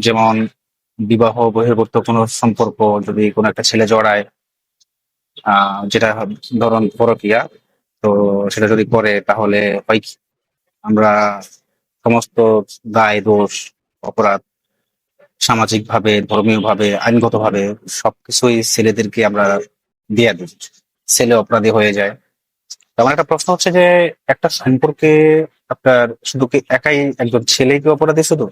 যেমন বিবাহ বহির্ভূত কোনো সম্পর্ক যদি কোনো একটা ছেলে জড়ায়, যেটা ধরুন পরকীয়া, তো সেটা যদি করে তাহলে হয় কি, আমরা সমস্ত দায় দোষ অপরাধ সামাজিক ভাবে, ধর্মীয় ভাবে, আইনগত ভাবে সবকিছুই ছেলেদেরকে আমরা দিয়ে দিই, ছেলে অপরাধী হয়ে যায়। তো আমার একটা প্রশ্ন হচ্ছে যে একটা সম্পর্কে আপনার শুধু কি একাই একজন ছেলেই কি অপরাধী শুধু?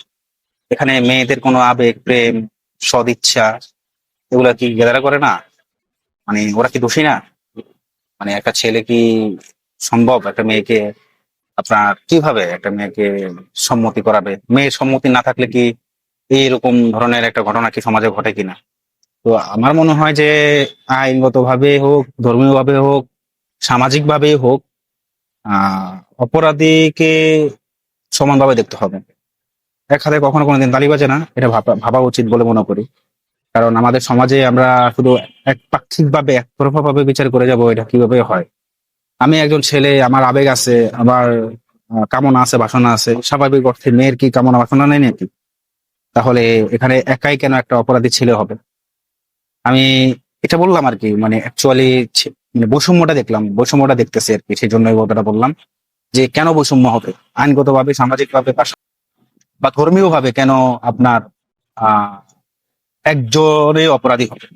এখানে মেয়েদের কোনো আবেগ, প্রেম, সদিচ্ছা এগুলা কি গেদারা করে না? মানে ওরা কি দোষী না? মানে একটা ছেলে কি সম্ভব একটা মেয়েকে, আপনার কিভাবে একটা মেয়েকে সম্মতি করাবে? মেয়ের সম্মতি না থাকলে কি এইরকম ধরনের একটা ঘটনা কি সমাজে ঘটে কিনা? তো আমার মনে হয় যে আইনগত ভাবে হোক, ধর্মীয় ভাবে হোক, সামাজিক ভাবে হোক, আহ অপরাধীকে সমানভাবে দেখতে হবে। এক হাতে কখনো কোনোদিন তালি বাজে না, এটা ভাবা ভাবা উচিত বলে মনে করি। কারণ আমাদের সমাজে আমরা শুধু একপাক্ষিক ভাবে, একতরফা ভাবে বিচার করে যাব, এটা কিভাবে হয়? আমি একজন ছেলে, আমার আবেগ আছে, আমার কামনা আছে, বাসনা আছে। স্বাভাবিক অর্থে মেয়ের কি কামনা বাসনা নেই নাকি? তাহলে এখানে একাই কেন একটা অপরাধী ছেলে হবে? আমি এটা বললাম আর কি, মানে অ্যাকচুয়ালি মানে বৈষম্যটা দেখলাম, বৈষম্যটা দেখতেছি আর কি, সেই জন্য এই কথাটা বললাম যে কেন বৈষম্য হবে আইনগত ভাবে, সামাজিক ভাবে, বা ধর্মীয় ভাবে কেন আপনার আহ একজনে অপরাধী হবে?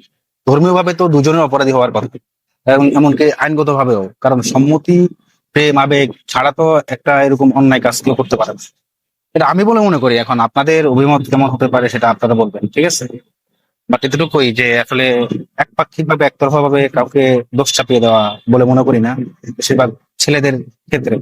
ধর্মীয় ভাবে তো দুজনের অপরাধী হওয়ার কথা, এবং এমনকি আইনগত ভাবেও, কারণ সম্মতি, প্রেম, আবেগ ছাড়া তো একটা এরকম অন্যায় কাজ কেউ করতে পারে না। এটা আমি বলে মনে করি। এখন আপনাদের অভিমত কেমন হতে পারে সেটা আপনারা বলবেন, ঠিক আছে? বাট এতটুকুই যে আসলে একপাক্ষিক ভাবে, একতরফা ভাবে কাউকে দোষ চাপিয়ে দেওয়া বলে মনে করি না, বেশিরভাগ ছেলেদের ক্ষেত্রে।